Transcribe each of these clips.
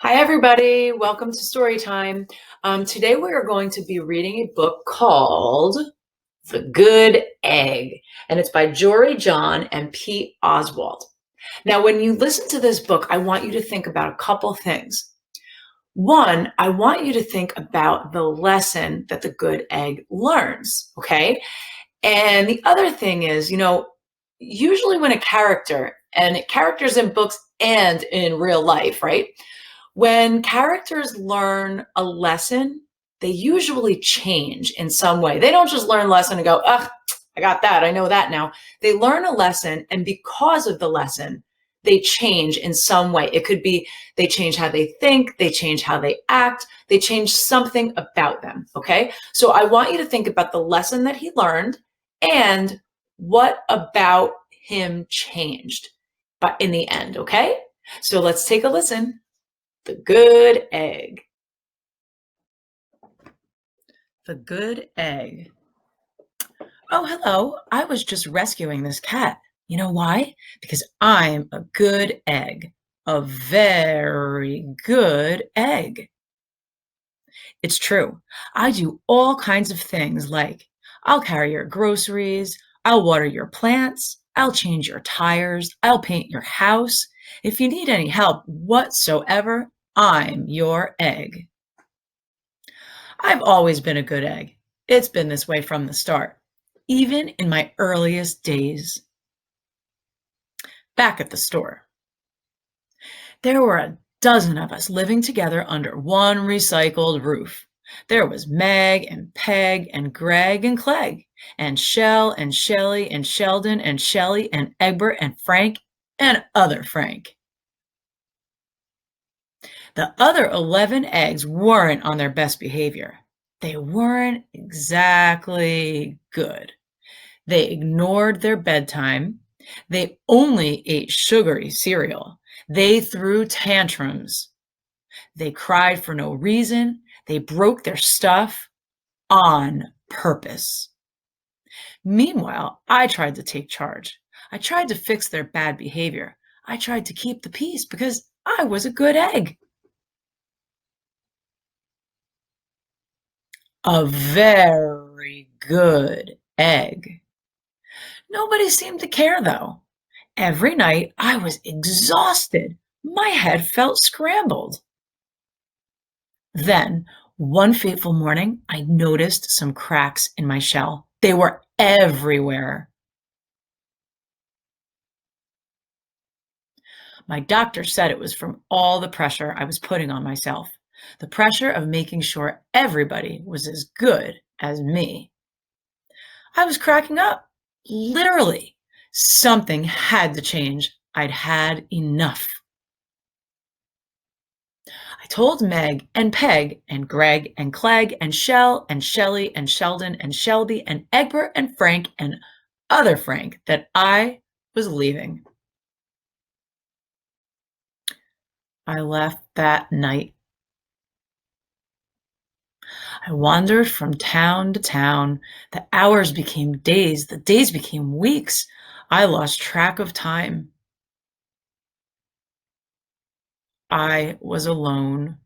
Hi, everybody. Welcome to Story Time. Today we are going to be reading a book called The Good Egg, and it's by Jory John and Pete Oswald. Now, when you listen to this book, I want you to think about a couple things. One, I want you to think about the lesson that the good egg learns, okay? And the other thing is, usually when a character, and characters in books and in real life, right? When characters learn a lesson, they usually change in some way. They don't just learn a lesson and go, ugh, I got that. I know that now. They learn a lesson, and because of the lesson, they change in some way. It could be they change how they think, they change how they act, they change something about them. Okay. So I want you to think about the lesson that he learned and what about him changed, but in the end. Okay. So let's take a listen. The Good Egg. The Good Egg. Oh, hello. I was just rescuing this cat. You know why? Because I'm a good egg. A very good egg. It's true. I do all kinds of things like I'll carry your groceries, I'll water your plants, I'll change your tires, I'll paint your house. If you need any help whatsoever, I'm your egg. I've always been a good egg. It's been this way from the start, even in my earliest days. Back at the store, there were a dozen of us living together under one recycled roof. There was Meg and Peg and Greg and Clegg and Shell and Shelley and Sheldon and Shelley and Egbert and Frank and other Frank. The other 11 eggs weren't on their best behavior. They weren't exactly good. They ignored their bedtime. They only ate sugary cereal. They threw tantrums. They cried for no reason. They broke their stuff on purpose. Meanwhile, I tried to take charge. I tried to fix their bad behavior. I tried to keep the peace because I was a good egg. A very good egg. Nobody seemed to care, though. Every night I was exhausted. My head felt scrambled. Then, one fateful morning, I noticed some cracks in my shell. They were everywhere. My doctor said it was from all the pressure I was putting on myself, the pressure of making sure everybody was as good as me. I was cracking up. Literally, something had to change. I'd had enough. I told Meg and Peg and Greg and Clegg and Shell and Shelley and Sheldon and Shelby and Egbert and Frank and other Frank that I was leaving. I left that night. I wandered from town to town. The hours became days. The days became weeks. I lost track of time. I was alone.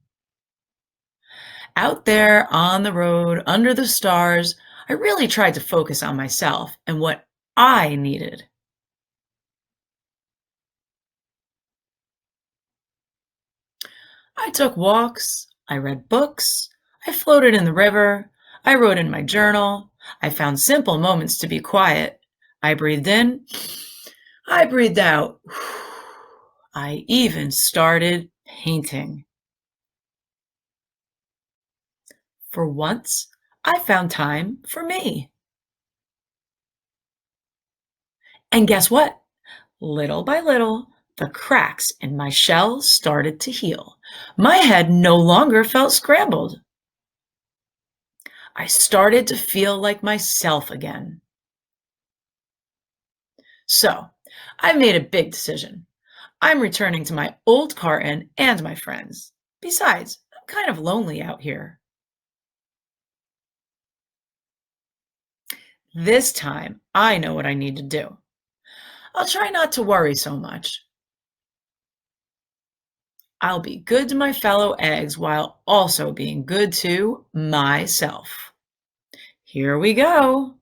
Out there on the road, under the stars, I really tried to focus on myself and what I needed. I took walks, I read books, I floated in the river, I wrote in my journal, I found simple moments to be quiet. I breathed in, I breathed out. I even started painting. For once, I found time for me. And guess what? Little by little, the cracks in my shell started to heal. My head no longer felt scrambled. I started to feel like myself again. So, I made a big decision. I'm returning to my old carton and my friends. Besides, I'm kind of lonely out here. This time, I know what I need to do. I'll try not to worry so much. I'll be good to my fellow eggs while also being good to myself. Here we go.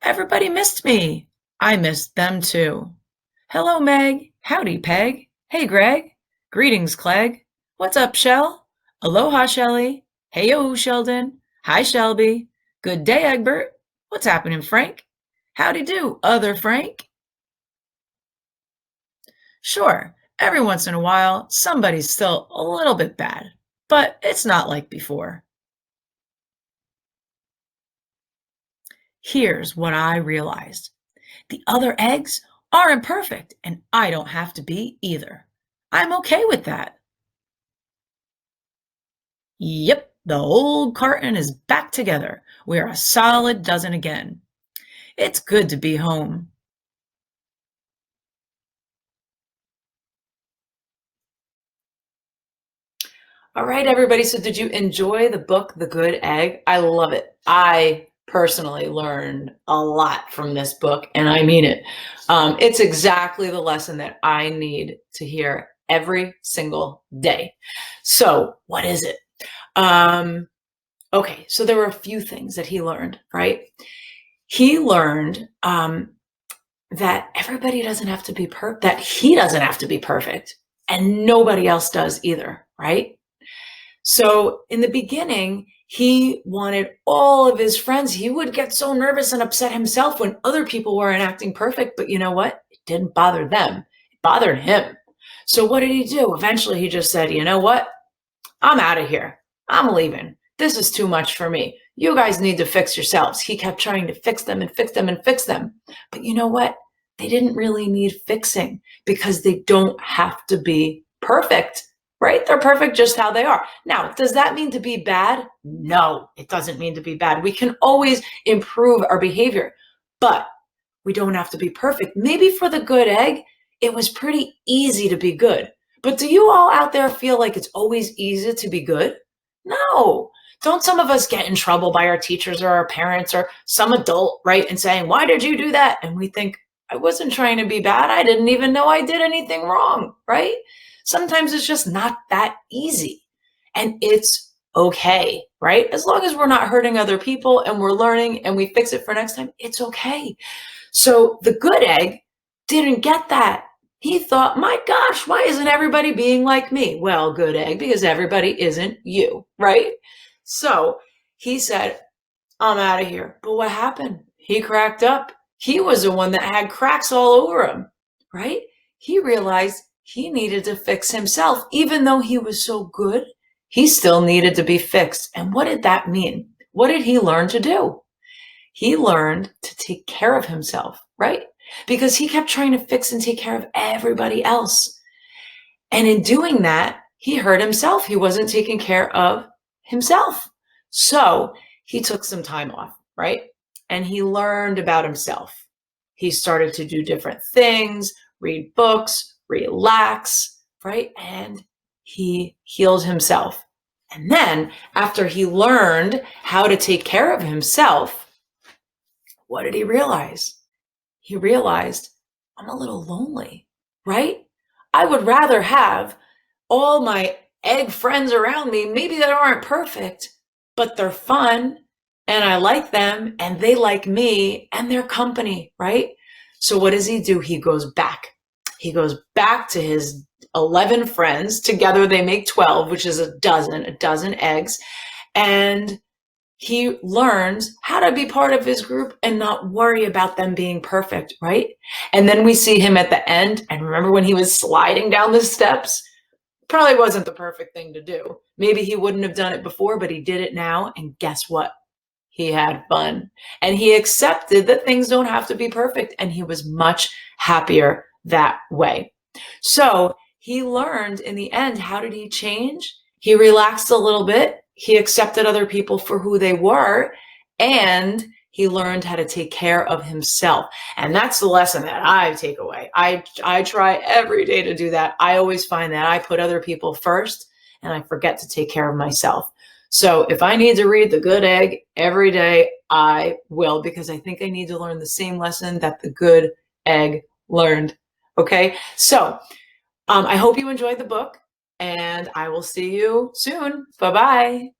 Everybody missed me. I missed them too. Hello, Meg. Howdy, Peg. Hey, Greg. Greetings, Clegg. What's up, Shell? Aloha, Shelly. Heyo, Sheldon. Hi, Shelby. Good day, Egbert. What's happening, Frank? Howdy do, other Frank. Sure, every once in a while, somebody's still a little bit bad, but it's not like before. Here's what I realized. The other eggs aren't perfect, and I don't have to be either. I'm okay with that. Yep, the old carton is back together. We're a solid dozen again. It's good to be home. All right, everybody. So did you enjoy the book, The Good Egg? I love it. I personally learned a lot from this book, and I mean it. It's exactly the lesson that I need to hear every single day. So what is it? Okay, so there were a few things that he learned, right? He learned that everybody doesn't have to be perfect, that he doesn't have to be perfect, and nobody else does either, right? So in the beginning, he wanted all of his friends. He would get so nervous and upset himself when other people weren't acting perfect. But you know what? It didn't bother them. It bothered him. So what did he do? Eventually, he just said, you know what? I'm out of here. I'm leaving. This is too much for me. You guys need to fix yourselves. He kept trying to fix them and fix them and fix them. But you know what? They didn't really need fixing because they don't have to be perfect, right? They're perfect just how they are. Now, does that mean to be bad? No, it doesn't mean to be bad. We can always improve our behavior, but we don't have to be perfect. Maybe for the good egg, it was pretty easy to be good. But do you all out there feel like it's always easy to be good? No. Don't some of us get in trouble by our teachers or our parents or some adult, right? And saying, why did you do that? And we think, I wasn't trying to be bad. I didn't even know I did anything wrong, right? Sometimes it's just not that easy. And it's okay, right? As long as we're not hurting other people and we're learning and we fix it for next time, it's okay. So the good egg didn't get that. He thought, my gosh, why isn't everybody being like me? Well, good egg, because everybody isn't you, right? So he said, I'm out of here. But what happened? He cracked up. He was the one that had cracks all over him, right? He realized he needed to fix himself. Even though he was so good, he still needed to be fixed. And what did that mean? What did he learn to do? He learned to take care of himself, right? Because he kept trying to fix and take care of everybody else. And in doing that, he hurt himself. He wasn't taking care of himself. So he took some time off, right? And he learned about himself. He started to do different things, read books, relax, right? And he healed himself. And then after he learned how to take care of himself, what did he realize? He realized, I'm a little lonely, right? I would rather have all my egg friends around me, maybe that aren't perfect, but they're fun and I like them and they like me and their company, right? So what does he do? He goes back. He goes back to his 11 friends. Together they make 12, which is a dozen eggs. And he learns how to be part of his group and not worry about them being perfect, right? And then we see him at the end. And remember when he was sliding down the steps? Probably wasn't the perfect thing to do. Maybe he wouldn't have done it before, but he did it now. And guess what? He had fun. And he accepted that things don't have to be perfect. And he was much happier that way. So he learned in the end, how did he change? He relaxed a little bit. He accepted other people for who they were, and he learned how to take care of himself. And that's the lesson that I take away. I try every day to do that. I always find that I put other people first and I forget to take care of myself. So if I need to read The Good Egg every day, I will, because I think I need to learn the same lesson that the good egg learned. Okay, so I hope you enjoyed the book, and I will see you soon. Bye-bye.